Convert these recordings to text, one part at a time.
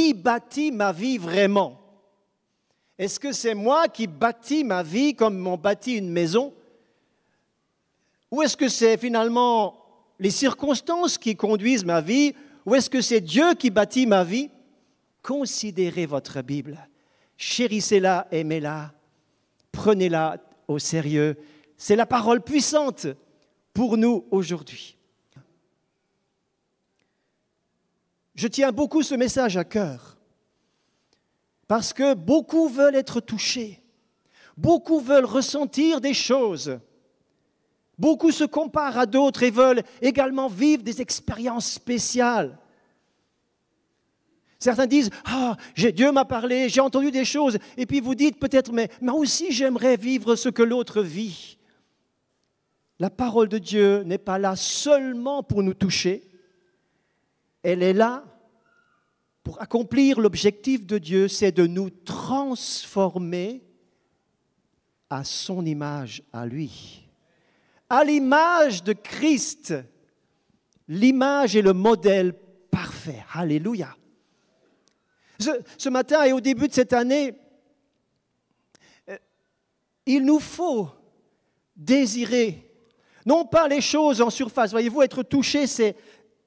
qui bâtit ma vie vraiment? Est-ce que c'est moi qui bâtis ma vie comme on bâtit une maison? Ou est-ce que c'est finalement les circonstances qui conduisent ma vie? Ou est-ce que c'est Dieu qui bâtit ma vie? Considérez votre Bible, chérissez-la, aimez-la, prenez-la au sérieux. C'est la parole puissante pour nous aujourd'hui. Je tiens beaucoup ce message à cœur parce que beaucoup veulent être touchés, beaucoup veulent ressentir des choses, beaucoup se comparent à d'autres et veulent également vivre des expériences spéciales. Certains disent « Ah, Dieu m'a parlé, j'ai entendu des choses » et puis vous dites peut-être « Mais moi aussi j'aimerais vivre ce que l'autre vit ». La parole de Dieu n'est pas là seulement pour nous toucher, elle est là pour accomplir l'objectif de Dieu, c'est de nous transformer à son image, à lui. À l'image de Christ, l'image et le modèle parfait. Alléluia. Ce matin et au début de cette année, il nous faut désirer, non pas les choses en surface. Voyez-vous, être touché, c'est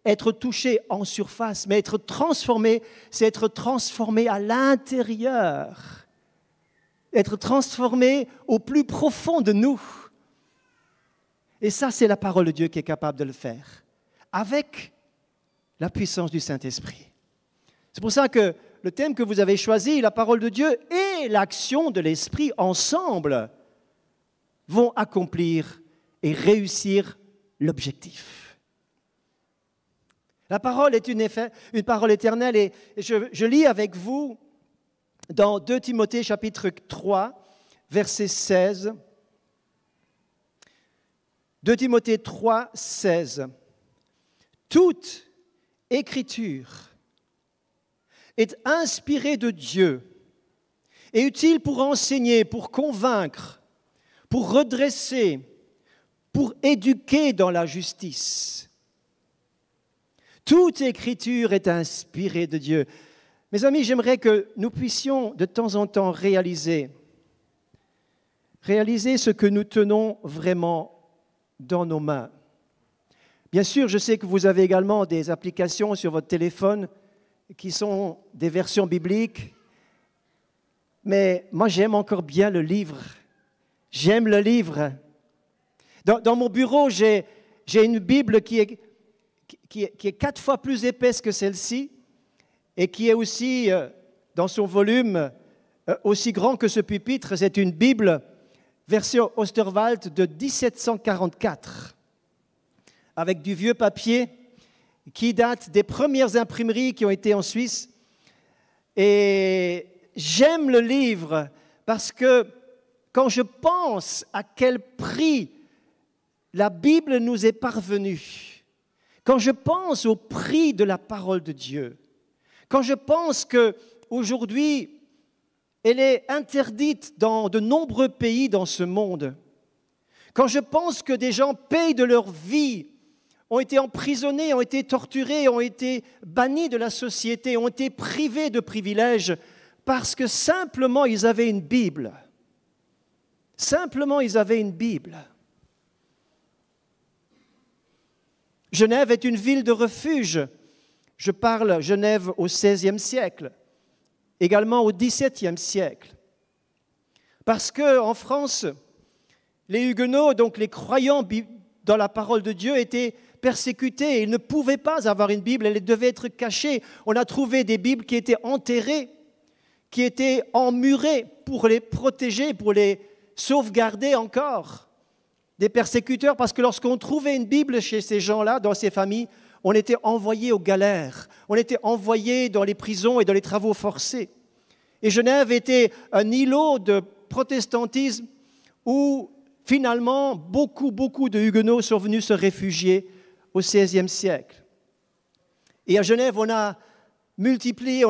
être touché en surface, mais être transformé, c'est être transformé à l'intérieur, être transformé au plus profond de nous. Et ça, c'est la parole de Dieu qui est capable de le faire, avec la puissance du Saint-Esprit. C'est pour ça que le thème que vous avez choisi, la parole de Dieu et l'action de l'Esprit ensemble vont accomplir et réussir l'objectif. La parole est une parole éternelle et je lis avec vous dans 2 Timothée chapitre 3, verset 16. 2 Timothée 3, 16. Toute écriture est inspirée de Dieu et utile pour enseigner, pour convaincre, pour redresser, pour éduquer dans la justice. Toute écriture est inspirée de Dieu. Mes amis, j'aimerais que nous puissions de temps en temps réaliser ce que nous tenons vraiment dans nos mains. Bien sûr, je sais que vous avez également des applications sur votre téléphone qui sont des versions bibliques, mais moi j'aime encore bien le livre. J'aime le livre. Dans mon bureau, j'ai une Bible qui est 4 fois plus épaisse que celle-ci et qui est aussi, dans son volume, aussi grand que ce pupitre. C'est une Bible version Osterwald de 1744, avec du vieux papier qui date des premières imprimeries qui ont été en Suisse. Et j'aime le livre parce que quand je pense à quel prix la Bible nous est parvenue, quand je pense au prix de la parole de Dieu, quand je pense qu'aujourd'hui, elle est interdite dans de nombreux pays dans ce monde, quand je pense que des gens payent de leur vie, ont été emprisonnés, ont été torturés, ont été bannis de la société, ont été privés de privilèges parce que simplement ils avaient une Bible. Simplement ils avaient une Bible. Genève est une ville de refuge. Je parle Genève au XVIe siècle, également au XVIIe siècle. Parce qu'en France, les Huguenots, donc les croyants dans la parole de Dieu, étaient persécutés. Ils ne pouvaient pas avoir une Bible, elle devait être cachée. On a trouvé des Bibles qui étaient enterrées, qui étaient emmurées pour les protéger, pour les sauvegarder encore des persécuteurs, parce que lorsqu'on trouvait une Bible chez ces gens-là, dans ces familles, on était envoyé aux galères, on était envoyé dans les prisons et dans les travaux forcés. Et Genève était un îlot de protestantisme où finalement beaucoup de Huguenots sont venus se réfugier au XVIe siècle. Et à Genève, on a multiplié,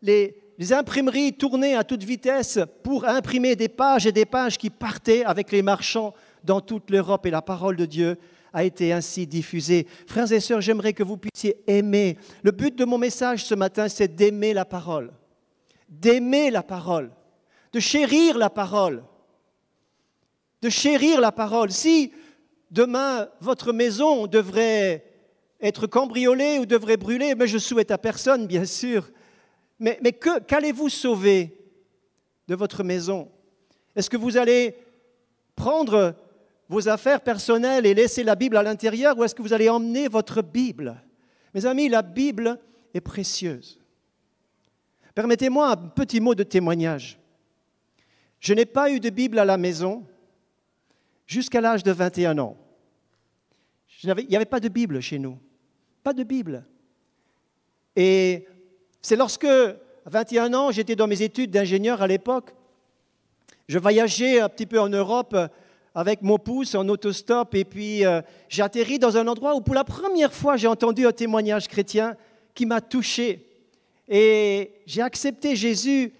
les imprimeries tournaient à toute vitesse pour imprimer des pages et des pages qui partaient avec les marchands dans toute l'Europe. Et la parole de Dieu a été ainsi diffusé. Frères et sœurs, j'aimerais que vous puissiez aimer. Le but de mon message ce matin, c'est d'aimer la parole. D'aimer la parole. De chérir la parole. De chérir la parole. Si demain, votre maison devrait être cambriolée ou devrait brûler, mais je souhaite à personne, bien sûr. Mais qu'allez-vous sauver de votre maison? Est-ce que vous allez prendre vos affaires personnelles et laisser la Bible à l'intérieur, ou est-ce que vous allez emmener votre Bible? Mes amis, la Bible est précieuse. Permettez-moi un petit mot de témoignage. Je n'ai pas eu de Bible à la maison jusqu'à l'âge de 21 ans. Il n'y avait pas de Bible chez nous. Pas de Bible. Et c'est lorsque, à 21 ans, j'étais dans mes études d'ingénieur à l'époque, je voyageais un petit peu en Europe avec mon pouce en autostop et puis j'ai atterri dans un endroit où pour la première fois j'ai entendu un témoignage chrétien qui m'a touché. Et j'ai accepté Jésus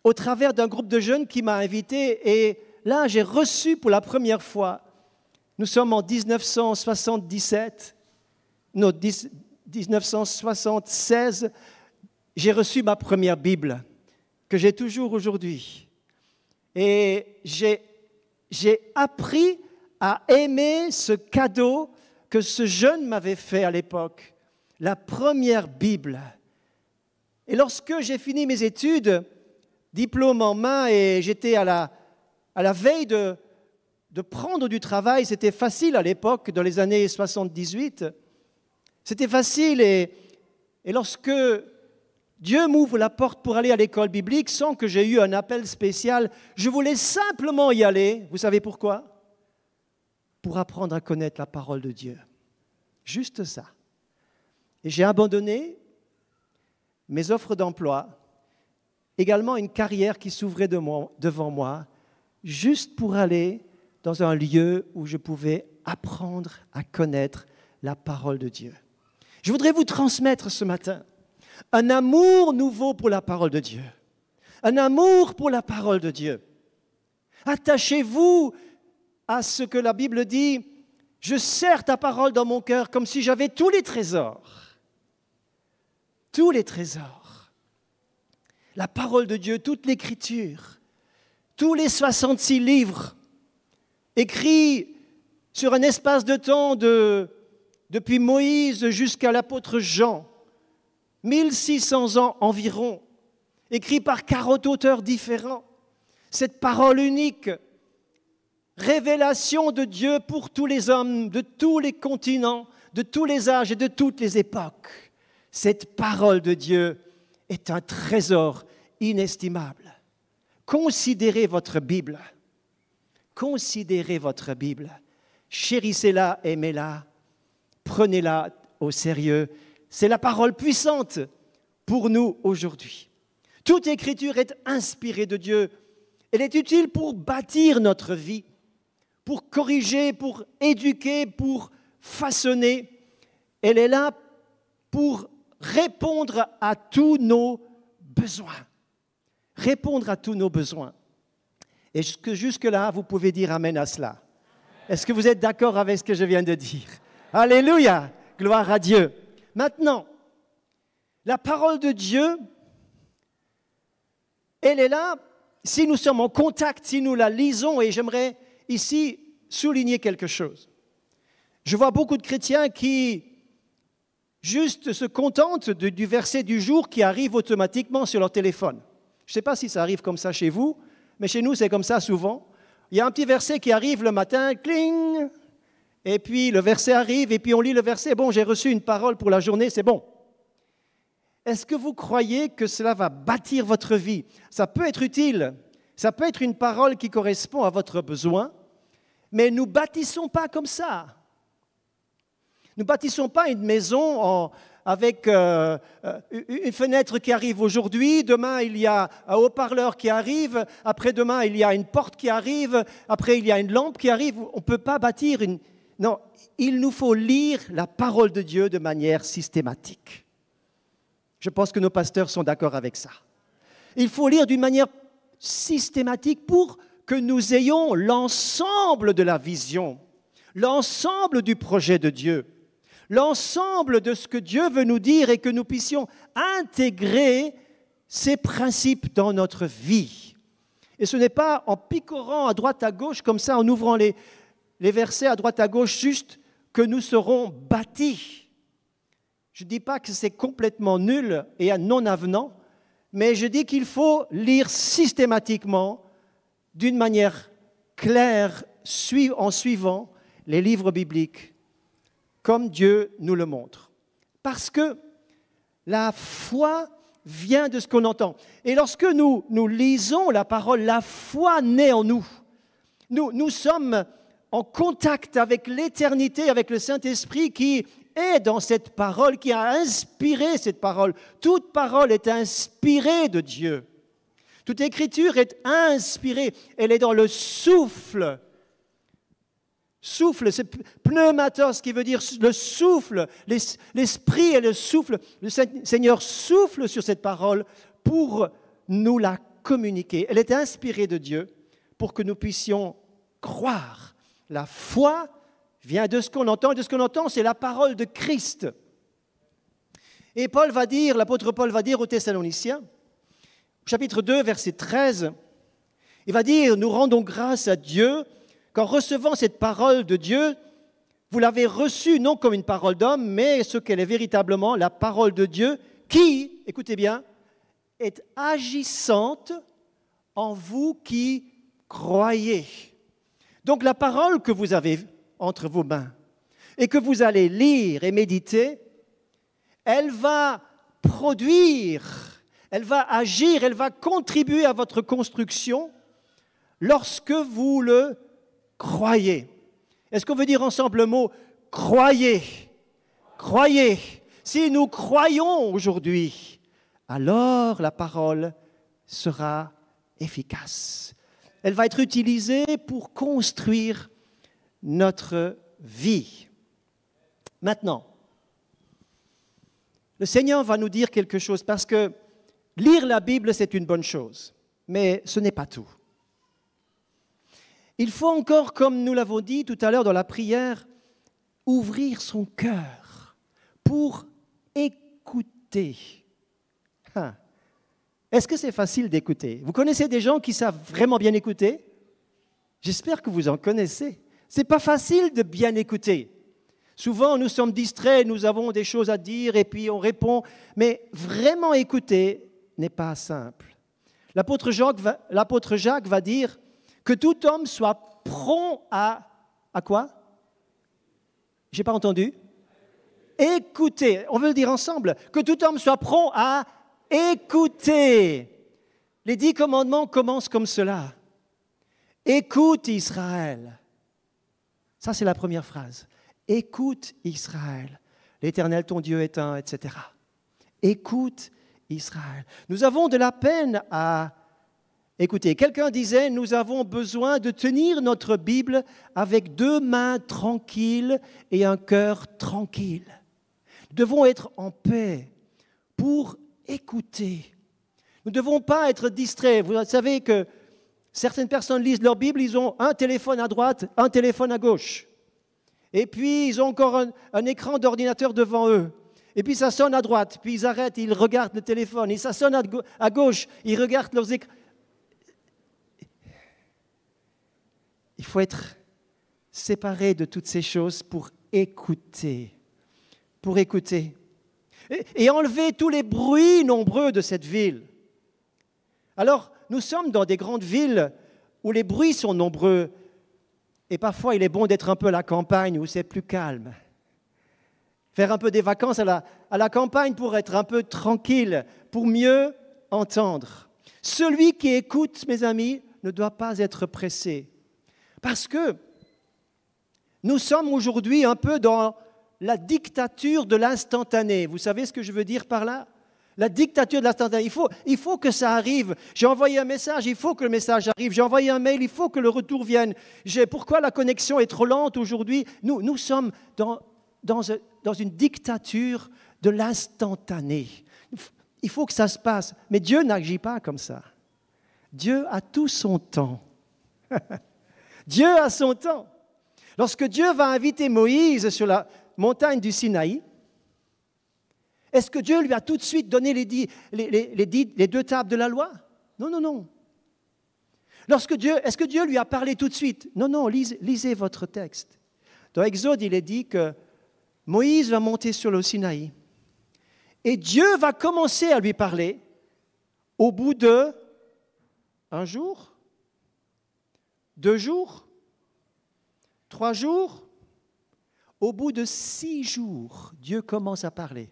au travers d'un groupe de jeunes qui m'a invité et là j'ai reçu pour la première fois, nous sommes en 1976, j'ai reçu ma première Bible que j'ai toujours aujourd'hui. Et j'ai appris à aimer ce cadeau que ce jeune m'avait fait à l'époque, la première Bible. Et lorsque j'ai fini mes études, diplôme en main, et j'étais à la veille de prendre du travail, c'était facile à l'époque, dans les années 78, c'était facile, et lorsque Dieu m'ouvre la porte pour aller à l'école biblique sans que j'ai eu un appel spécial. Je voulais simplement y aller. Vous savez pourquoi? Pour apprendre à connaître la parole de Dieu. Juste ça. Et j'ai abandonné mes offres d'emploi, également une carrière qui s'ouvrait devant moi, juste pour aller dans un lieu où je pouvais apprendre à connaître la parole de Dieu. Je voudrais vous transmettre ce matin un amour nouveau pour la parole de Dieu. Un amour pour la parole de Dieu. Attachez-vous à ce que la Bible dit. Je serre ta parole dans mon cœur comme si j'avais tous les trésors. Tous les trésors. La parole de Dieu, toute l'Écriture, tous les 66 livres écrits sur un espace de temps depuis Moïse jusqu'à l'apôtre Jean. 1600 ans environ, écrit par 40 auteurs différents. Cette parole unique, révélation de Dieu pour tous les hommes, de tous les continents, de tous les âges et de toutes les époques. Cette parole de Dieu est un trésor inestimable. Considérez votre Bible. Considérez votre Bible. Chérissez-la, aimez-la, prenez-la au sérieux. C'est la parole puissante pour nous aujourd'hui. Toute écriture est inspirée de Dieu. Elle est utile pour bâtir notre vie, pour corriger, pour éduquer, pour façonner. Elle est là pour répondre à tous nos besoins. Répondre à tous nos besoins. Et jusque-là, vous pouvez dire amen à cela. Est-ce que vous êtes d'accord avec ce que je viens de dire? Alléluia! Gloire à Dieu. Maintenant, la parole de Dieu, elle est là si nous sommes en contact, si nous la lisons, et j'aimerais ici souligner quelque chose. Je vois beaucoup de chrétiens qui juste se contentent du verset du jour qui arrive automatiquement sur leur téléphone. Je ne sais pas si ça arrive comme ça chez vous, mais chez nous c'est comme ça souvent. Il y a un petit verset qui arrive le matin, cling. Et puis le verset arrive, et puis on lit le verset. Bon, j'ai reçu une parole pour la journée, c'est bon. Est-ce que vous croyez que cela va bâtir votre vie? Ça peut être utile, ça peut être une parole qui correspond à votre besoin, mais nous ne bâtissons pas comme ça. Nous ne bâtissons pas une maison avec une fenêtre qui arrive aujourd'hui, demain il y a un haut-parleur qui arrive, après-demain il y a une porte qui arrive, après il y a une lampe qui arrive. On ne peut pas bâtir une... Non, il nous faut lire la parole de Dieu de manière systématique. Je pense que nos pasteurs sont d'accord avec ça. Il faut lire d'une manière systématique pour que nous ayons l'ensemble de la vision, l'ensemble du projet de Dieu, l'ensemble de ce que Dieu veut nous dire et que nous puissions intégrer ces principes dans notre vie. Et ce n'est pas en picorant à droite à gauche, comme ça, en ouvrant les versets à droite à gauche, juste que nous serons bâtis. Je ne dis pas que c'est complètement nul et non avenant, mais je dis qu'il faut lire systématiquement, d'une manière claire, en suivant les livres bibliques, comme Dieu nous le montre. Parce que la foi vient de ce qu'on entend. Et lorsque nous lisons la parole, la foi naît en nous. Nous sommes en contact avec l'éternité, avec le Saint-Esprit qui est dans cette parole, qui a inspiré cette parole. Toute parole est inspirée de Dieu. Toute écriture est inspirée. Elle est dans le souffle. Souffle, c'est pneumatos qui veut dire le souffle. L'esprit et le souffle. Le Seigneur souffle sur cette parole pour nous la communiquer. Elle est inspirée de Dieu pour que nous puissions croire. La foi vient de ce qu'on entend, et de ce qu'on entend, c'est la parole de Christ. Et l'apôtre Paul va dire aux Thessaloniciens, chapitre 2, verset 13, il va dire, nous rendons grâce à Dieu qu'en recevant cette parole de Dieu, vous l'avez reçue non comme une parole d'homme, mais ce qu'elle est véritablement, la parole de Dieu, qui, écoutez bien, est agissante en vous qui croyez. Donc la parole que vous avez entre vos mains et que vous allez lire et méditer, elle va produire, elle va agir, elle va contribuer à votre construction lorsque vous le croyez. Est-ce qu'on veut dire ensemble le mot « croyez » ? Croyez. Si nous croyons aujourd'hui, alors la parole sera efficace. Elle va être utilisée pour construire notre vie. Maintenant, le Seigneur va nous dire quelque chose parce que lire la Bible, c'est une bonne chose, mais ce n'est pas tout. Il faut encore, comme nous l'avons dit tout à l'heure dans la prière, ouvrir son cœur pour écouter. Est-ce que c'est facile d'écouter ? Vous connaissez des gens qui savent vraiment bien écouter ? J'espère que vous en connaissez. Ce n'est pas facile de bien écouter. Souvent, nous sommes distraits, nous avons des choses à dire et puis on répond. Mais vraiment écouter n'est pas simple. L'apôtre Jacques va dire que tout homme soit prompt à quoi ? Je n'ai pas entendu. Écouter. On veut le dire ensemble. Que tout homme soit prompt à écouter. Les 10 commandements commencent comme cela. Écoute Israël. Ça, c'est la première phrase. Écoute Israël. L'Éternel, ton Dieu est un, etc. Écoute Israël. Nous avons de la peine à écouter. Quelqu'un disait, nous avons besoin de tenir notre Bible avec 2 mains tranquilles et un cœur tranquille. Nous devons être en paix pour écouter. Nous ne devons pas être distraits. Vous savez que certaines personnes lisent leur Bible, ils ont un téléphone à droite, un téléphone à gauche. Et puis, ils ont encore un écran d'ordinateur devant eux. Et puis, ça sonne à droite. Puis, ils arrêtent, ils regardent le téléphone. Et ça sonne à gauche, ils regardent leurs écrans. Il faut être séparé de toutes ces choses pour écouter. Pour écouter. Et enlever tous les bruits nombreux de cette ville. Alors, nous sommes dans des grandes villes où les bruits sont nombreux. Et parfois, il est bon d'être un peu à la campagne où c'est plus calme. Faire un peu des vacances à la campagne pour être un peu tranquille, pour mieux entendre. Celui qui écoute, mes amis, ne doit pas être pressé. Parce que nous sommes aujourd'hui un peu dans la dictature de l'instantané. Vous savez ce que je veux dire par là ? La dictature de l'instantané. Il faut que ça arrive. J'ai envoyé un message, il faut que le message arrive. J'ai envoyé un mail, il faut que le retour vienne. Pourquoi la connexion est trop lente aujourd'hui ? Nous sommes dans une dictature de l'instantané. Il faut que ça se passe. Mais Dieu n'agit pas comme ça. Dieu a tout son temps. Dieu a son temps. Lorsque Dieu va inviter Moïse sur la montagne du Sinaï, est-ce que Dieu lui a tout de suite donné les 2 tables de la loi? Non, non, non. Est-ce que Dieu lui a parlé tout de suite? Non, non, lisez votre texte. Dans Exode, il est dit que Moïse va monter sur le Sinaï et Dieu va commencer à lui parler au bout de 1 jour, 2 jours, 3 jours, au bout de 6 jours, Dieu commence à parler.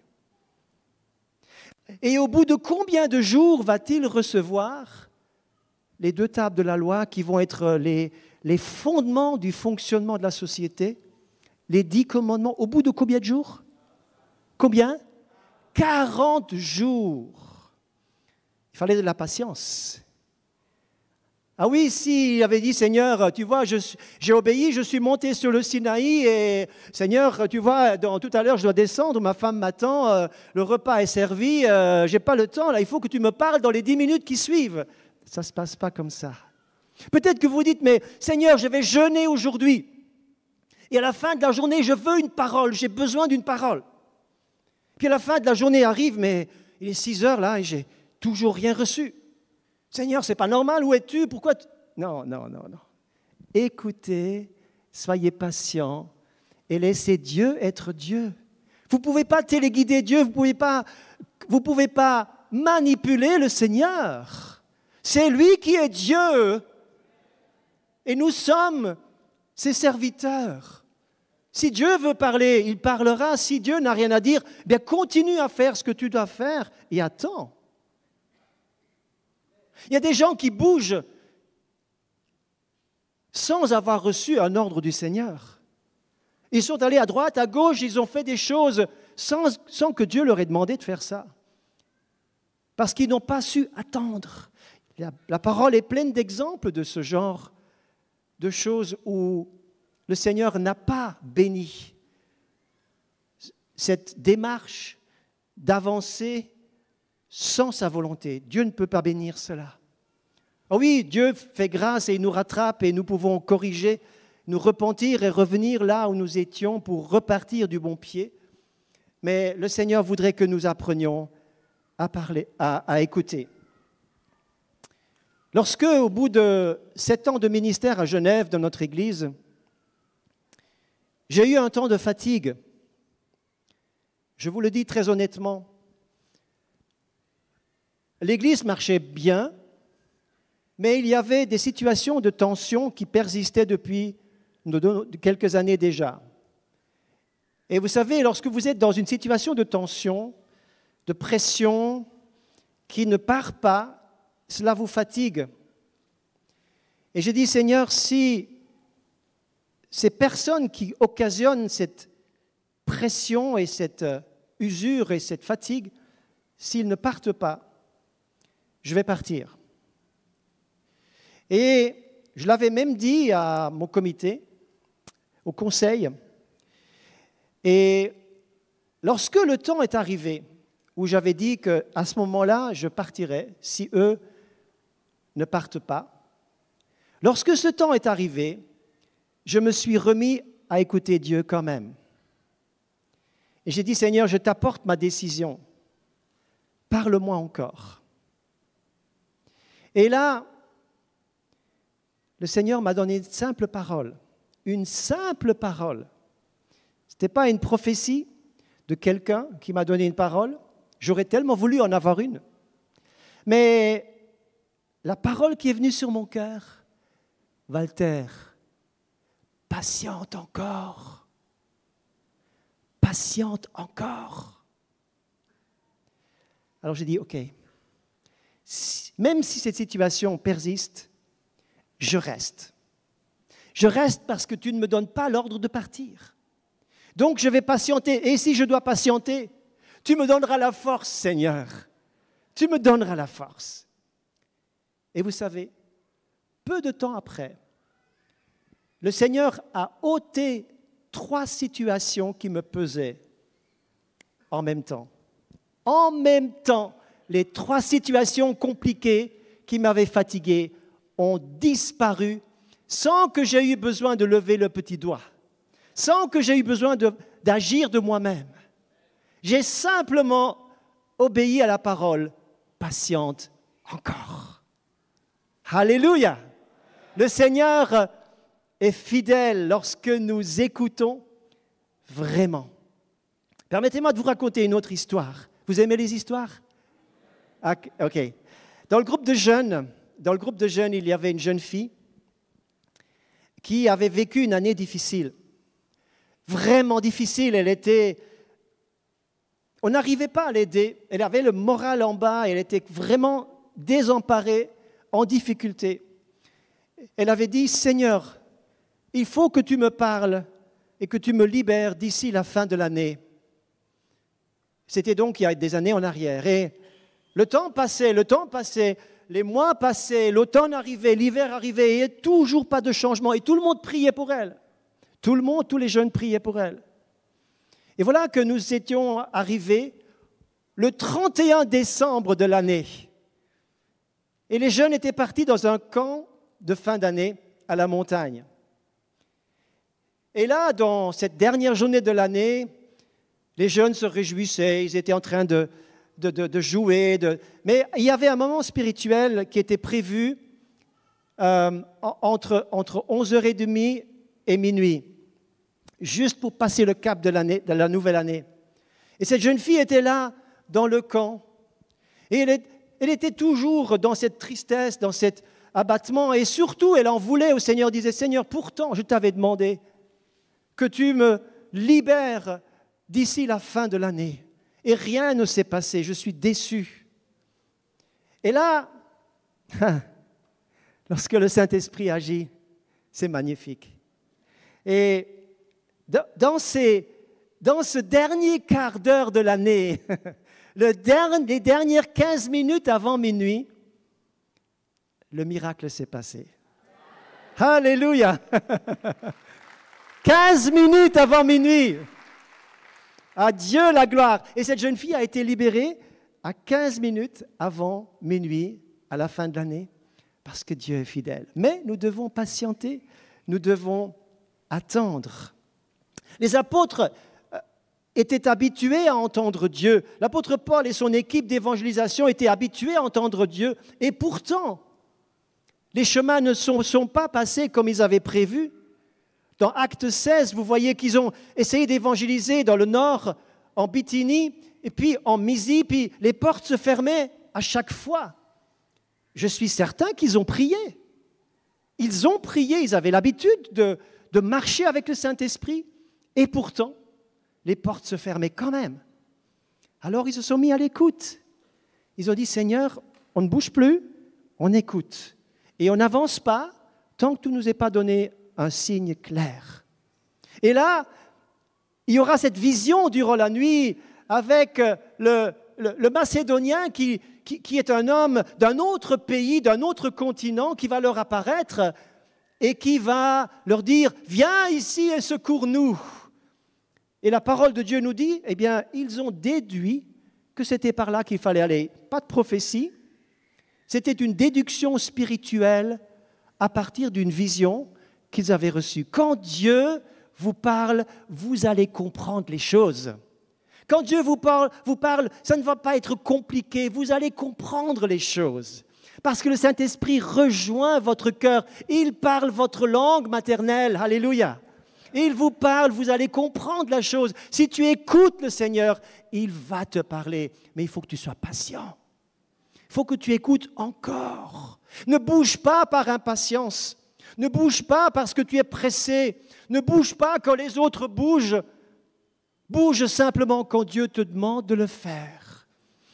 Et au bout de combien de jours va-t-il recevoir les 2 tables de la loi qui vont être les fondements du fonctionnement de la société, les 10 commandements? Au bout de combien de jours? Combien? 40 jours. Il fallait de la patience. Ah oui, s'il avait dit, Seigneur, tu vois, j'ai obéi, je suis monté sur le Sinaï et Seigneur, tu vois, tout à l'heure, je dois descendre, ma femme m'attend, le repas est servi, je n'ai pas le temps, là, il faut que tu me parles dans les 10 minutes qui suivent. Ça ne se passe pas comme ça. Peut-être que vous dites, mais Seigneur, je vais jeûner aujourd'hui. Et à la fin de la journée, je veux une parole, j'ai besoin d'une parole. Puis à la fin de la journée arrive, mais il est 6 heures là et j'ai toujours rien reçu. Seigneur, ce n'est pas normal, où es-tu? Pourquoi Non, non, non, non. Écoutez, soyez patients et laissez Dieu être Dieu. Vous ne pouvez pas téléguider Dieu, vous ne pouvez pas manipuler le Seigneur. C'est lui qui est Dieu et nous sommes ses serviteurs. Si Dieu veut parler, il parlera. Si Dieu n'a rien à dire, bien continue à faire ce que tu dois faire et attends. Il y a des gens qui bougent sans avoir reçu un ordre du Seigneur. Ils sont allés à droite, à gauche, ils ont fait des choses sans que Dieu leur ait demandé de faire ça. Parce qu'ils n'ont pas su attendre. La parole est pleine d'exemples de ce genre de choses où le Seigneur n'a pas béni cette démarche d'avancer sans sa volonté. Dieu ne peut pas bénir cela. Oh oui, Dieu fait grâce et il nous rattrape et nous pouvons corriger, nous repentir et revenir là où nous étions pour repartir du bon pied. Mais le Seigneur voudrait que nous apprenions à parler, à écouter. Lorsque, au bout de 7 ans de ministère à Genève, dans notre Église, j'ai eu un temps de fatigue. Je vous le dis très honnêtement. L'Église marchait bien, mais il y avait des situations de tension qui persistaient depuis quelques années déjà. Et vous savez, lorsque vous êtes dans une situation de tension, de pression, qui ne part pas, cela vous fatigue. Et j'ai dit, Seigneur, si ces personnes qui occasionnent cette pression et cette usure et cette fatigue, s'ils ne partent pas, je vais partir. Et je l'avais même dit à mon comité, au conseil. Et lorsque le temps est arrivé, où j'avais dit qu'à ce moment-là, je partirais, si eux ne partent pas, lorsque ce temps est arrivé, je me suis remis à écouter Dieu quand même. Et j'ai dit, Seigneur, je t'apporte ma décision. Parle-moi encore. Et là, le Seigneur m'a donné une simple parole. Une simple parole. Ce n'était pas une prophétie de quelqu'un qui m'a donné une parole. J'aurais tellement voulu en avoir une. Mais la parole qui est venue sur mon cœur, Walter, patiente encore. Patiente encore. Alors j'ai dit, ok, même si cette situation persiste, je reste. Je reste parce que tu ne me donnes pas l'ordre de partir. Donc je vais patienter. Et si je dois patienter, tu me donneras la force, Seigneur. Tu me donneras la force. Et vous savez, peu de temps après, le Seigneur a ôté 3 situations qui me pesaient en même temps. En même temps, les 3 situations compliquées qui m'avaient fatigué ont disparu sans que j'aie eu besoin de lever le petit doigt. sans que j'ai eu besoin d'agir de moi-même. J'ai simplement obéi à la parole, patiente encore. Alléluia! Le Seigneur est fidèle lorsque nous écoutons vraiment. Permettez-moi de vous raconter une autre histoire. Vous aimez les histoires? Ok. Dans le groupe de jeunes, il y avait une jeune fille qui avait vécu une année difficile. Vraiment difficile. On n'arrivait pas à l'aider. Elle avait le moral en bas. Elle était vraiment désemparée, en difficulté. Elle avait dit, Seigneur, il faut que tu me parles et que tu me libères d'ici la fin de l'année. C'était donc il y a des années en arrière. Et le temps passait, les mois passaient, l'automne arrivait, l'hiver arrivait, et toujours pas de changement. Et tout le monde priait pour elle. Tous les jeunes priaient pour elle. Et voilà que nous étions arrivés le 31 décembre de l'année. Et les jeunes étaient partis dans un camp de fin d'année à la montagne. Et là, dans cette dernière journée de l'année, les jeunes se réjouissaient, ils étaient en train de jouer. Mais il y avait un moment spirituel qui était prévu entre 11h30 et minuit, juste pour passer le cap de la nouvelle année. Et cette jeune fille était là, dans le camp, et elle était toujours dans cette tristesse, dans cet abattement, et surtout, elle en voulait au Seigneur, disait, Seigneur, pourtant, je t'avais demandé que tu me libères d'ici la fin de l'année. Et rien ne s'est passé, je suis déçu. Et là, lorsque le Saint-Esprit agit, c'est magnifique. Et dans ce dernier quart d'heure de l'année, les dernières 15 minutes avant minuit, le miracle s'est passé. Alléluia! 15 minutes avant minuit. À Dieu la gloire. Et cette jeune fille a été libérée à 15 minutes avant minuit, à la fin de l'année, parce que Dieu est fidèle. Mais nous devons patienter, nous devons attendre. Les apôtres étaient habitués à entendre Dieu. L'apôtre Paul et son équipe d'évangélisation étaient habitués à entendre Dieu. Et pourtant, les chemins ne sont pas passés comme ils avaient prévu. Dans Acte 16, vous voyez qu'ils ont essayé d'évangéliser dans le nord, en Bithynie, et puis en Mysie, puis les portes se fermaient à chaque fois. Je suis certain qu'ils ont prié. Ils ont prié, ils avaient l'habitude de marcher avec le Saint-Esprit, et pourtant, les portes se fermaient quand même. Alors ils se sont mis à l'écoute. Ils ont dit, Seigneur, on ne bouge plus, on écoute. Et on n'avance pas tant que tu ne nous aies pas donné un signe clair. Et là, il y aura cette vision durant la nuit avec le Macédonien qui est un homme d'un autre pays, d'un autre continent, qui va leur apparaître et qui va leur dire « Viens ici et secours-nous ». Et la parole de Dieu nous dit, eh bien, ils ont déduit que c'était par là qu'il fallait aller. Pas de prophétie, c'était une déduction spirituelle à partir d'une vision qu'ils avaient reçue. Quand Dieu vous parle, vous allez comprendre les choses. Quand Dieu vous parle, ça ne va pas être compliqué, vous allez comprendre les choses. Parce que le Saint-Esprit rejoint votre cœur, il parle votre langue maternelle, alléluia. Il vous parle, vous allez comprendre la chose. Si tu écoutes le Seigneur, il va te parler. Mais il faut que tu sois patient. Il faut que tu écoutes encore. Ne bouge pas par impatience. Ne bouge pas parce que tu es pressé. Ne bouge pas quand les autres bougent. Bouge simplement quand Dieu te demande de le faire.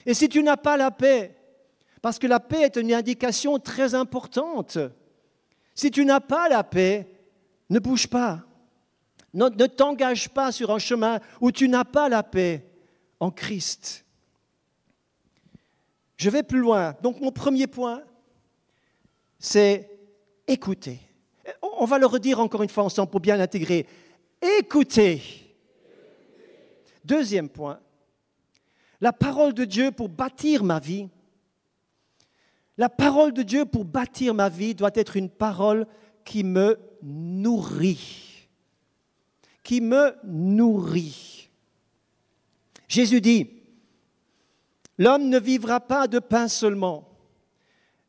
Et si tu n'as pas la paix, parce que la paix est une indication très importante, si tu n'as pas la paix, ne bouge pas. Ne t'engage pas sur un chemin où tu n'as pas la paix en Christ. Je vais plus loin. Donc mon premier point, c'est écouter. On va le redire encore une fois ensemble pour bien l'intégrer. Écoutez. Deuxième point, la parole de Dieu pour bâtir ma vie. La parole de Dieu pour bâtir ma vie doit être une parole qui me nourrit, qui me nourrit. Jésus dit, l'homme ne vivra pas de pain seulement,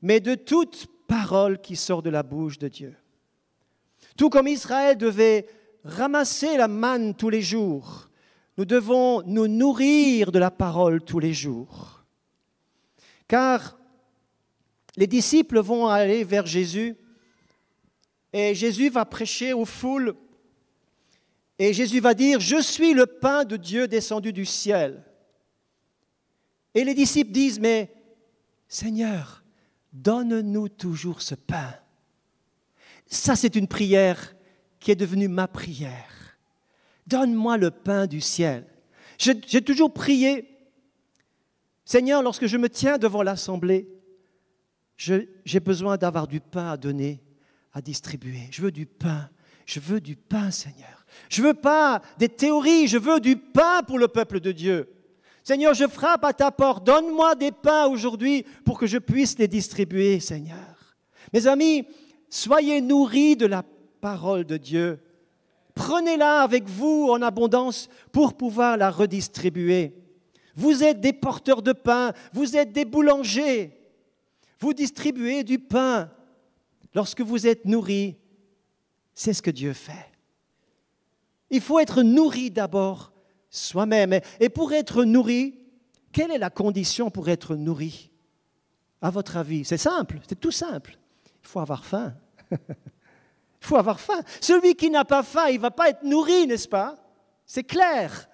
mais de toute parole qui sort de la bouche de Dieu. Tout comme Israël devait ramasser la manne tous les jours, nous devons nous nourrir de la parole tous les jours. Car les disciples vont aller vers Jésus et Jésus va prêcher aux foules et Jésus va dire « Je suis le pain de Dieu descendu du ciel ». Et les disciples disent « Mais Seigneur, donne-nous toujours ce pain ». Ça, c'est une prière qui est devenue ma prière. Donne-moi le pain du ciel. J'ai toujours prié, Seigneur, lorsque je me tiens devant l'assemblée, j'ai besoin d'avoir du pain à donner, à distribuer. Je veux du pain, Seigneur. Je ne veux pas des théories, je veux du pain pour le peuple de Dieu. Seigneur, je frappe à ta porte, donne-moi des pains aujourd'hui pour que je puisse les distribuer, Seigneur. Mes amis, soyez nourris de la parole de Dieu. Prenez-la avec vous en abondance pour pouvoir la redistribuer. Vous êtes des porteurs de pain, vous êtes des boulangers. Vous distribuez du pain. Lorsque vous êtes nourris, c'est ce que Dieu fait. Il faut être nourri d'abord soi-même. Et pour être nourri, quelle est la condition pour être nourri? À votre avis, c'est simple, c'est tout simple. Il faut avoir faim. Il faut avoir faim. Celui qui n'a pas faim, il ne va pas être nourri, n'est-ce pas? C'est clair.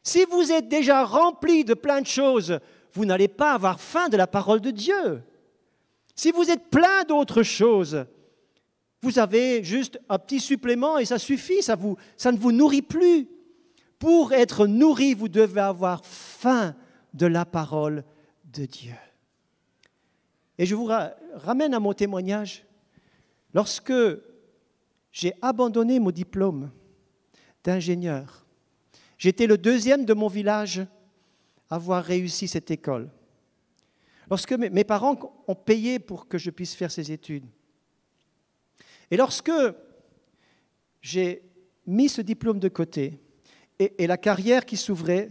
Si vous êtes déjà rempli de plein de choses, vous n'allez pas avoir faim de la parole de Dieu. Si vous êtes plein d'autres choses, vous avez juste un petit supplément et ça suffit, ça ne vous nourrit plus. Pour être nourri, vous devez avoir faim de la parole de Dieu. Et je vous ramène à mon témoignage. Lorsque j'ai abandonné mon diplôme d'ingénieur, j'étais le deuxième de mon village à avoir réussi cette école. Lorsque mes parents ont payé pour que je puisse faire ces études. Et lorsque j'ai mis ce diplôme de côté et la carrière qui s'ouvrait,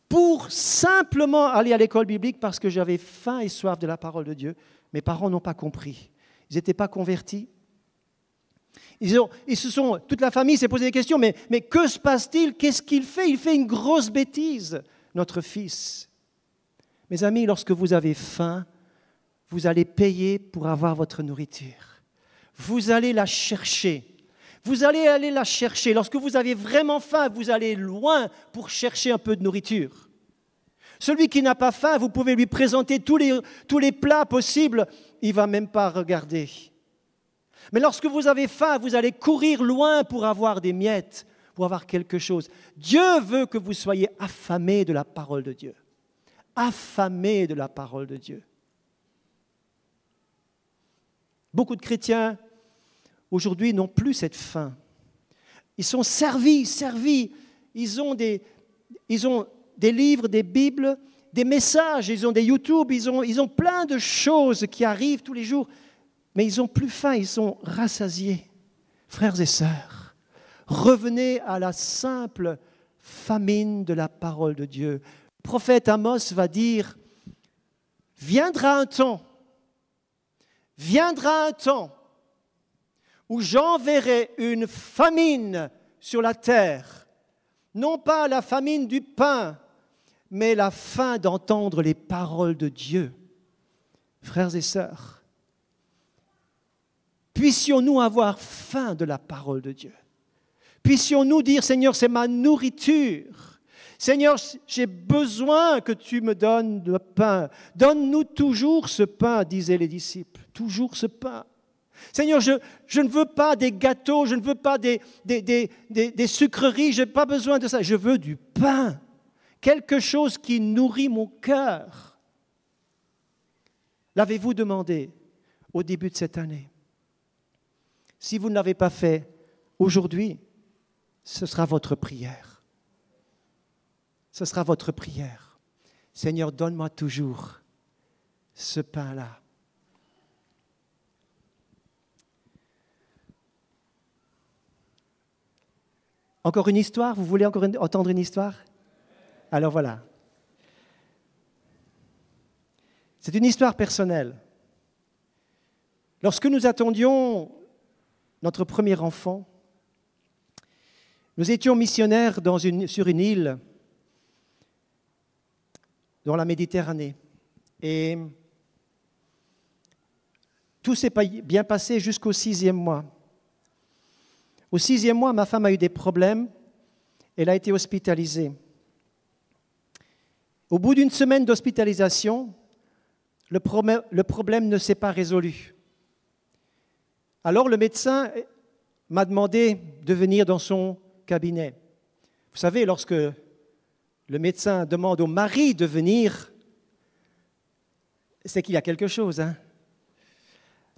pour simplement aller à l'école biblique parce que j'avais faim et soif de la parole de Dieu, mes parents n'ont pas compris. Ils n'étaient pas convertis. Toute la famille s'est posé des questions, mais que se passe-t-il? Qu'est-ce qu'il fait? Il fait une grosse bêtise, notre fils. Mes amis, lorsque vous avez faim, vous allez payer pour avoir votre nourriture. Vous allez la chercher. Vous allez aller la chercher. Lorsque vous avez vraiment faim, vous allez loin pour chercher un peu de nourriture. Celui qui n'a pas faim, vous pouvez lui présenter tous les plats possibles, il ne va même pas regarder. Mais lorsque vous avez faim, vous allez courir loin pour avoir des miettes, pour avoir quelque chose. Dieu veut que vous soyez affamés de la parole de Dieu. Affamés de la parole de Dieu. Beaucoup de chrétiens, aujourd'hui, n'ont plus cette faim. Ils sont servis. Ils ont des livres, des Bibles, des messages, ils ont des YouTube, ils ont plein de choses qui arrivent tous les jours. Mais ils n'ont plus faim, ils sont rassasiés. Frères et sœurs, revenez à la simple famine de la parole de Dieu. Le prophète Amos va dire, viendra un temps où j'enverrai une famine sur la terre, non pas la famine du pain, mais la faim d'entendre les paroles de Dieu. Frères et sœurs, puissions-nous avoir faim de la parole de Dieu. Puissions-nous dire, Seigneur, c'est ma nourriture. Seigneur, j'ai besoin que tu me donnes le pain. Donne-nous toujours ce pain, disaient les disciples. Toujours ce pain. Seigneur, je ne veux pas des gâteaux, je ne veux pas des sucreries, je n'ai pas besoin de ça. Je veux du pain. Quelque chose qui nourrit mon cœur. L'avez-vous demandé au début de cette année? Si vous ne l'avez pas fait aujourd'hui, ce sera votre prière. Ce sera votre prière. Seigneur, donne-moi toujours ce pain-là. Encore une histoire? Vous voulez encore entendre une histoire? Alors voilà. C'est une histoire personnelle. Lorsque nous attendions notre premier enfant, nous étions missionnaires sur une île dans la Méditerranée. Et tout s'est bien passé jusqu'au 6e mois. Au 6e mois, ma femme a eu des problèmes. Elle a été hospitalisée. Au bout d'une semaine d'hospitalisation, le problème ne s'est pas résolu. Alors le médecin m'a demandé de venir dans son cabinet. Vous savez, lorsque le médecin demande au mari de venir, c'est qu'il y a quelque chose.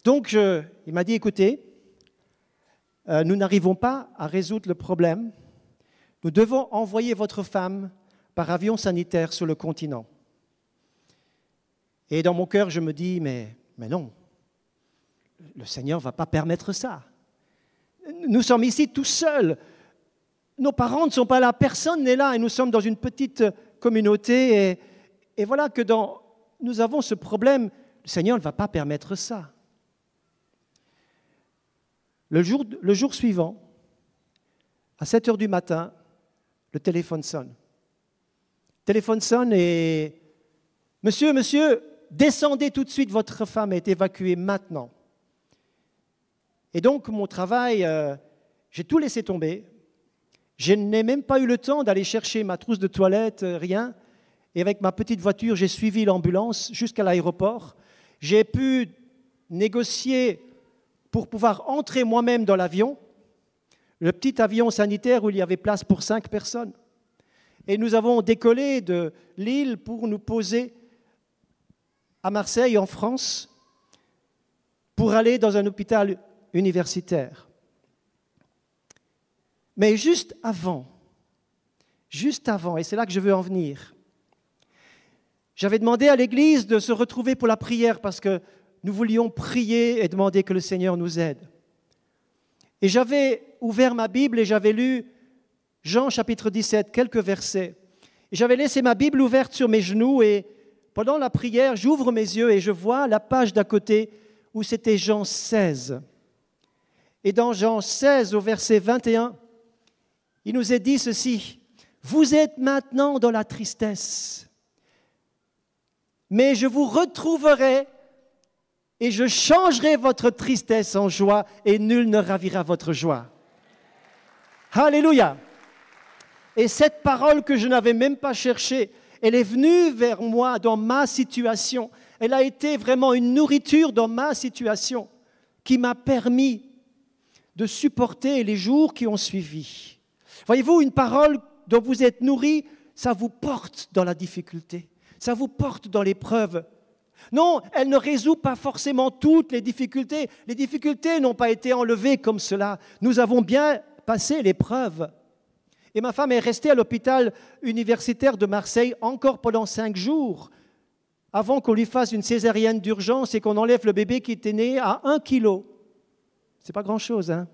Donc, il m'a dit, écoutez, nous n'arrivons pas à résoudre le problème. Nous devons envoyer votre femme par avion sanitaire sur le continent. Et dans mon cœur, je me dis, mais non, le Seigneur ne va pas permettre ça. Nous sommes ici tout seuls. Nos parents ne sont pas là, personne n'est là, et nous sommes dans une petite communauté. Et voilà que nous avons ce problème. Le Seigneur ne va pas permettre ça. Le jour suivant, à 7 heures du matin, le téléphone sonne. Le téléphone sonne et « Monsieur, descendez tout de suite, votre femme est évacuée maintenant. » Et donc, mon travail, j'ai tout laissé tomber. Je n'ai même pas eu le temps d'aller chercher ma trousse de toilette, rien. Et avec ma petite voiture, j'ai suivi l'ambulance jusqu'à l'aéroport. J'ai pu négocier pour pouvoir entrer moi-même dans l'avion, le petit avion sanitaire où il y avait place pour 5 personnes. Et nous avons décollé de l'île pour nous poser à Marseille, en France, pour aller dans un hôpital universitaire. Mais juste avant, et c'est là que je veux en venir, j'avais demandé à l'Église de se retrouver pour la prière parce que nous voulions prier et demander que le Seigneur nous aide. Et j'avais ouvert ma Bible et j'avais lu Jean chapitre 17, quelques versets. Et j'avais laissé ma Bible ouverte sur mes genoux et pendant la prière, j'ouvre mes yeux et je vois la page d'à côté où c'était Jean 16. Et dans Jean 16, au verset 21, il nous est dit ceci, « Vous êtes maintenant dans la tristesse, mais je vous retrouverai et je changerai votre tristesse en joie et nul ne ravira votre joie. » Alléluia! Et cette parole que je n'avais même pas cherchée, elle est venue vers moi dans ma situation. Elle a été vraiment une nourriture dans ma situation qui m'a permis de supporter les jours qui ont suivi. Voyez-vous, une parole dont vous êtes nourri, ça vous porte dans la difficulté, ça vous porte dans l'épreuve. Non, elle ne résout pas forcément toutes les difficultés. Les difficultés n'ont pas été enlevées comme cela. Nous avons bien passé l'épreuve. Et ma femme est restée à l'hôpital universitaire de Marseille encore pendant 5 jours avant qu'on lui fasse une césarienne d'urgence et qu'on enlève le bébé qui était né à 1 kilo. Ce n'est pas grand-chose, hein?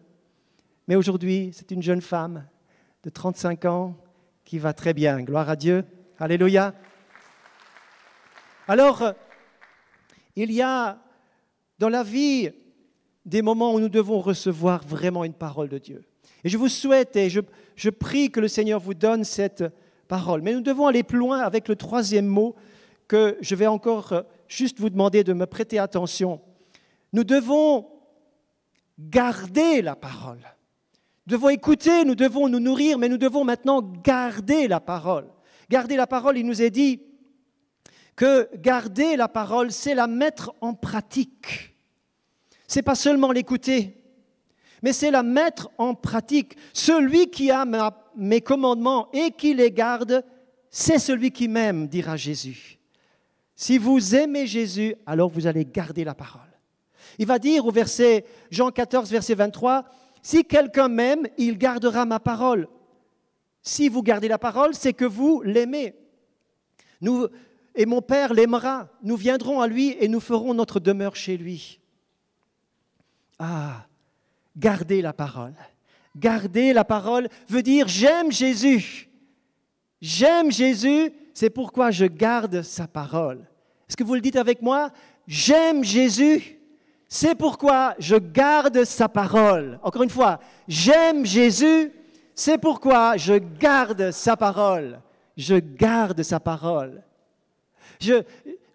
Mais aujourd'hui, c'est une jeune femme de 35 ans qui va très bien. Gloire à Dieu. Alléluia. Alors, il y a dans la vie des moments où nous devons recevoir vraiment une parole de Dieu. Et je vous souhaite et je prie que le Seigneur vous donne cette parole. Mais nous devons aller plus loin avec le 3e mot que je vais encore juste vous demander de me prêter attention. Nous devons garder la parole. Nous devons écouter, nous devons nous nourrir, mais nous devons maintenant garder la parole. Garder la parole, il nous est dit que garder la parole, c'est la mettre en pratique. Ce n'est pas seulement l'écouter, mais c'est la mettre en pratique. Celui qui a mes commandements et qui les garde, c'est celui qui m'aime, dira Jésus. Si vous aimez Jésus, alors vous allez garder la parole. Il va dire au Jean 14, verset 23, « Si quelqu'un m'aime, il gardera ma parole. » Si vous gardez la parole, c'est que vous l'aimez. Et mon Père l'aimera. Nous viendrons à lui et nous ferons notre demeure chez lui. Ah, gardez la parole. Garder la parole veut dire j'aime Jésus. J'aime Jésus, c'est pourquoi je garde sa parole. Est-ce que vous le dites avec moi? J'aime Jésus, c'est pourquoi je garde sa parole. Encore une fois, j'aime Jésus, c'est pourquoi je garde sa parole. Je garde sa parole.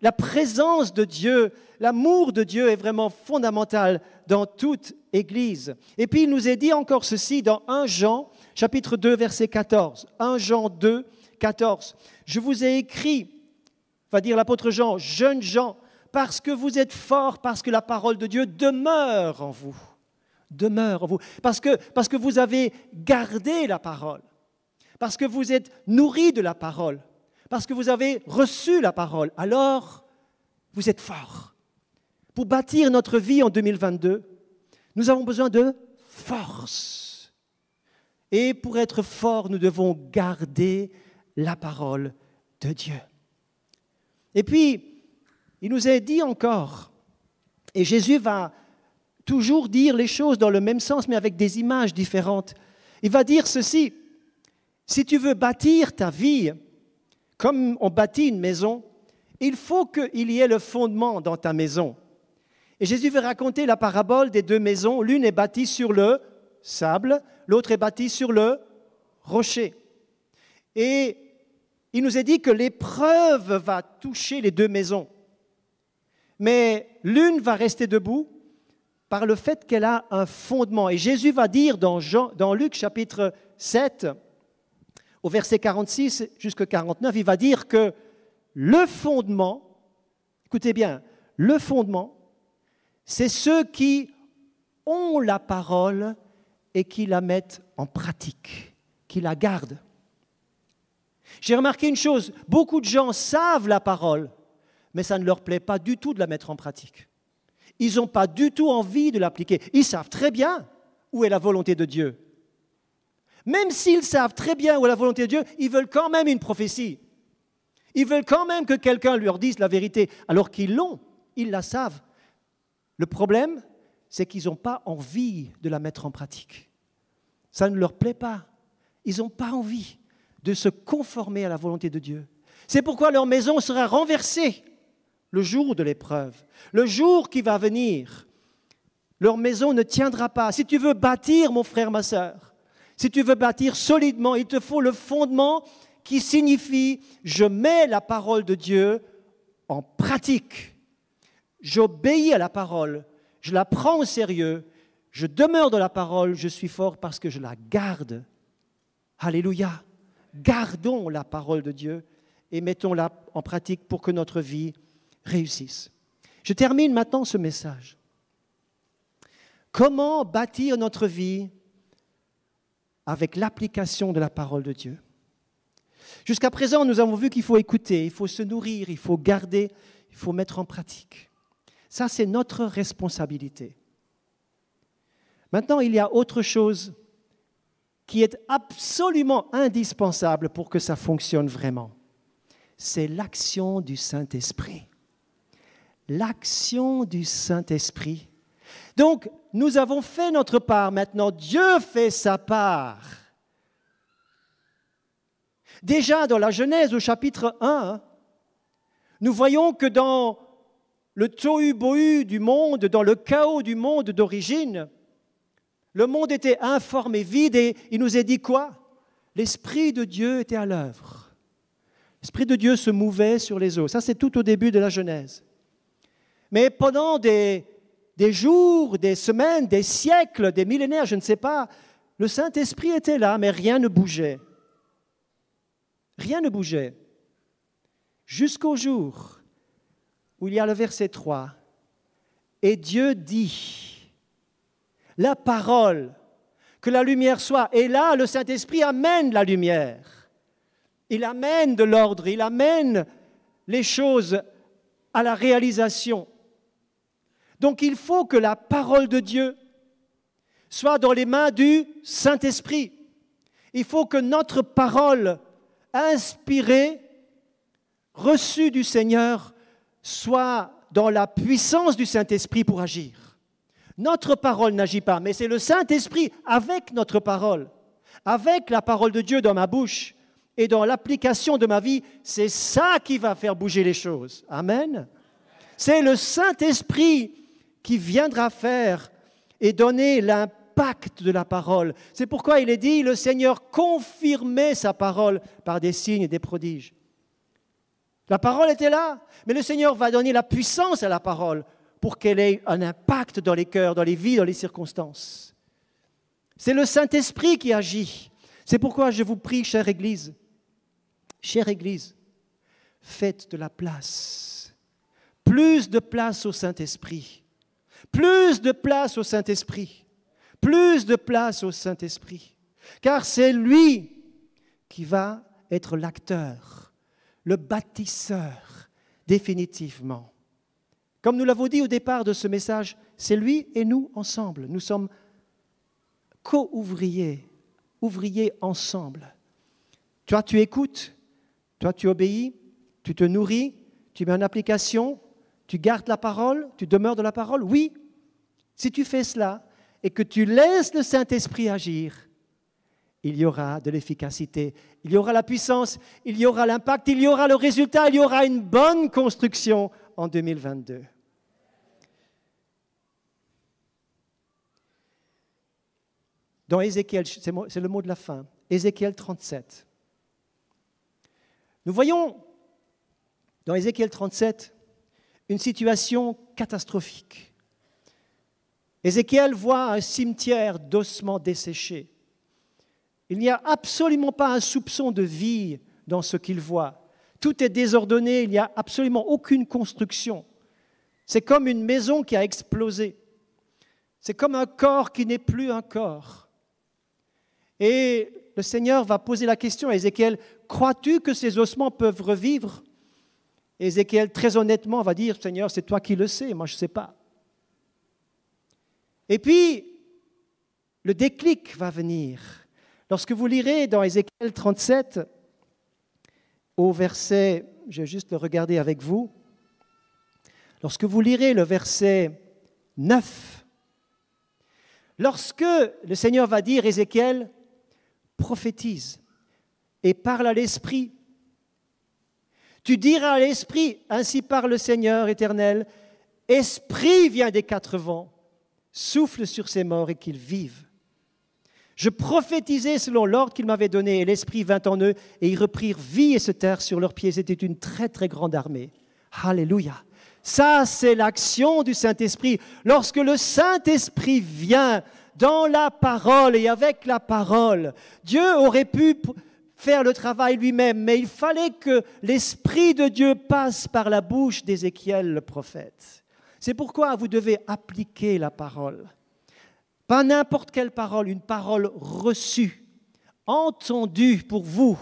La présence de Dieu, l'amour de Dieu est vraiment fondamental dans toute Église. Et puis il nous est dit encore ceci dans 1 Jean, chapitre 2, verset 14. 1 Jean 2, 14. Je vous ai écrit, va dire l'apôtre Jean, jeunes gens, parce que vous êtes forts, parce que la parole de Dieu demeure en vous. Demeure en vous. Parce que vous avez gardé la parole. Parce que vous êtes nourris de la parole. Parce que vous avez reçu la parole. Alors, vous êtes forts. Pour bâtir notre vie en 2022, nous avons besoin de force. Et pour être forts, nous devons garder la parole de Dieu. Et puis, il nous est dit encore, et Jésus va toujours dire les choses dans le même sens, mais avec des images différentes. Il va dire ceci, si tu veux bâtir ta vie comme on bâtit une maison, il faut qu'il y ait le fondement dans ta maison. Et Jésus veut raconter la parabole des deux maisons. L'une est bâtie sur le sable, l'autre est bâtie sur le rocher. Et il nous est dit que l'épreuve va toucher les deux maisons. Mais l'une va rester debout par le fait qu'elle a un fondement. Et Jésus va dire dans Luc chapitre 7, au verset 46 jusqu'à 49, il va dire que le fondement, écoutez bien, le fondement, c'est ceux qui ont la parole et qui la mettent en pratique, qui la gardent. J'ai remarqué une chose, beaucoup de gens savent la parole, mais ça ne leur plaît pas du tout de la mettre en pratique. Ils n'ont pas du tout envie de l'appliquer. Ils savent très bien où est la volonté de Dieu. Même s'ils savent très bien où est la volonté de Dieu, ils veulent quand même une prophétie. Ils veulent quand même que quelqu'un leur dise la vérité, alors qu'ils l'ont, ils la savent. Le problème, c'est qu'ils n'ont pas envie de la mettre en pratique. Ça ne leur plaît pas. Ils n'ont pas envie de se conformer à la volonté de Dieu. C'est pourquoi leur maison sera renversée le jour de l'épreuve, le jour qui va venir. Leur maison ne tiendra pas. Si tu veux bâtir, mon frère, ma sœur, si tu veux bâtir solidement, il te faut le fondement qui signifie « je mets la parole de Dieu en pratique ». J'obéis à la parole, je la prends au sérieux, je demeure dans la parole, je suis fort parce que je la garde. Alléluia. Gardons la parole de Dieu et mettons-la en pratique pour que notre vie réussisse. Je termine maintenant ce message. Comment bâtir notre vie avec l'application de la parole de Dieu? Jusqu'à présent, nous avons vu qu'il faut écouter, il faut se nourrir, il faut garder, il faut mettre en pratique. Ça, c'est notre responsabilité. Maintenant, il y a autre chose qui est absolument indispensable pour que ça fonctionne vraiment. C'est l'action du Saint-Esprit. L'action du Saint-Esprit. Donc, nous avons fait notre part. Maintenant, Dieu fait sa part. Déjà, dans la Genèse, au chapitre 1, nous voyons que dans le tohu-bohu du monde, dans le chaos du monde d'origine, le monde était informe et vide et il nous est dit quoi? L'Esprit de Dieu était à l'œuvre. L'Esprit de Dieu se mouvait sur les eaux. Ça, c'est tout au début de la Genèse. Mais pendant des jours, des semaines, des siècles, des millénaires, je ne sais pas, le Saint-Esprit était là, mais rien ne bougeait. Rien ne bougeait. Jusqu'au jour où il y a le verset 3. Et Dieu dit, la parole, que la lumière soit. Et là, le Saint-Esprit amène la lumière. Il amène de l'ordre, il amène les choses à la réalisation. Donc il faut que la parole de Dieu soit dans les mains du Saint-Esprit. Il faut que notre parole inspirée, reçue du Seigneur, soit dans la puissance du Saint-Esprit pour agir. Notre parole n'agit pas, mais c'est le Saint-Esprit avec notre parole, avec la parole de Dieu dans ma bouche et dans l'application de ma vie, c'est ça qui va faire bouger les choses. Amen. C'est le Saint-Esprit qui viendra faire et donner l'impact de la parole. C'est pourquoi il est dit, le Seigneur confirmait sa parole par des signes et des prodiges. La parole était là, mais le Seigneur va donner la puissance à la parole pour qu'elle ait un impact dans les cœurs, dans les vies, dans les circonstances. C'est le Saint-Esprit qui agit. C'est pourquoi je vous prie, chère Église, faites de la place, plus de place au Saint-Esprit, plus de place au Saint-Esprit, plus de place au Saint-Esprit, car c'est lui qui va être l'acteur, le bâtisseur, définitivement. Comme nous l'avons dit au départ de ce message, c'est lui et nous ensemble. Nous sommes co-ouvriers, ouvriers ensemble. Toi, tu écoutes, toi, tu obéis, tu te nourris, tu mets en application, tu gardes la parole, tu demeures dans la parole. Oui, si tu fais cela et que tu laisses le Saint-Esprit agir, il y aura de l'efficacité, il y aura la puissance, il y aura l'impact, il y aura le résultat, il y aura une bonne construction en 2022. Dans Ézéchiel, c'est le mot de la fin, Ézéchiel 37. Nous voyons dans Ézéchiel 37 une situation catastrophique. Ézéchiel voit un cimetière d'ossements desséchés. Il n'y a absolument pas un soupçon de vie dans ce qu'il voit. Tout est désordonné, il n'y a absolument aucune construction. C'est comme une maison qui a explosé. C'est comme un corps qui n'est plus un corps. Et le Seigneur va poser la question à Ézéchiel, « Crois-tu que ces ossements peuvent revivre ?» Ézéchiel, très honnêtement, va dire, « Seigneur, c'est toi qui le sais, moi je ne sais pas. » Et puis, le déclic va venir. Lorsque vous lirez dans Ézéchiel 37, au verset, je vais juste le regarder avec vous, lorsque vous lirez le verset 9, lorsque le Seigneur va dire, Ézéchiel, prophétise et parle à l'Esprit. Tu diras à l'Esprit, ainsi parle le Seigneur éternel, Esprit vient des quatre vents, souffle sur ces morts et qu'ils vivent. Je prophétisais selon l'ordre qu'il m'avait donné et l'Esprit vint en eux et ils reprirent vie et se terrent sur leurs pieds. C'était une très très grande armée. Alléluia. Ça, c'est l'action du Saint-Esprit. Lorsque le Saint-Esprit vient dans la parole et avec la parole, Dieu aurait pu faire le travail lui-même, mais il fallait que l'Esprit de Dieu passe par la bouche d'Ézéchiel le prophète. C'est pourquoi vous devez appliquer la parole. Pas n'importe quelle parole, une parole reçue, entendue pour vous,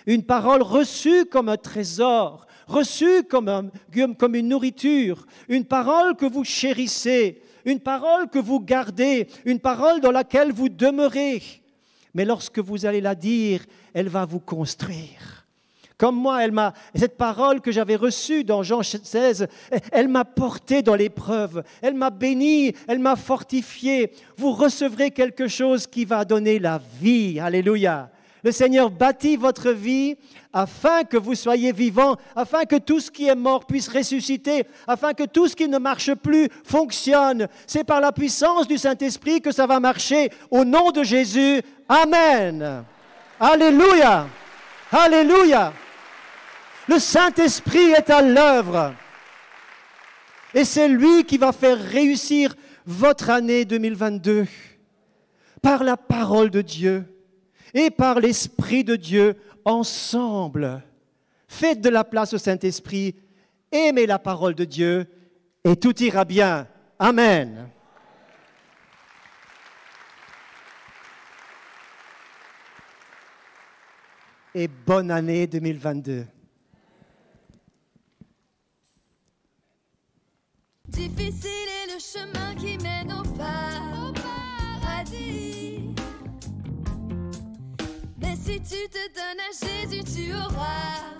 une parole reçue comme un trésor, reçue comme une nourriture, une parole que vous chérissez, une parole que vous gardez, une parole dans laquelle vous demeurez. Mais lorsque vous allez la dire, elle va vous construire. Comme moi, cette parole que j'avais reçue dans Jean 16, elle m'a porté dans l'épreuve, elle m'a béni, elle m'a fortifié. Vous recevrez quelque chose qui va donner la vie. Alléluia. Le Seigneur bâtit votre vie afin que vous soyez vivants, afin que tout ce qui est mort puisse ressusciter, afin que tout ce qui ne marche plus fonctionne. C'est par la puissance du Saint-Esprit que ça va marcher. Au nom de Jésus, Amen. Alléluia. Alléluia. Le Saint-Esprit est à l'œuvre. Et c'est lui qui va faire réussir votre année 2022 par la parole de Dieu et par l'Esprit de Dieu ensemble. Faites de la place au Saint-Esprit, aimez la parole de Dieu et tout ira bien. Amen. Et bonne année 2022. Difficile est le chemin qui mène au paradis. Mais si tu te donnes à Jésus, tu auras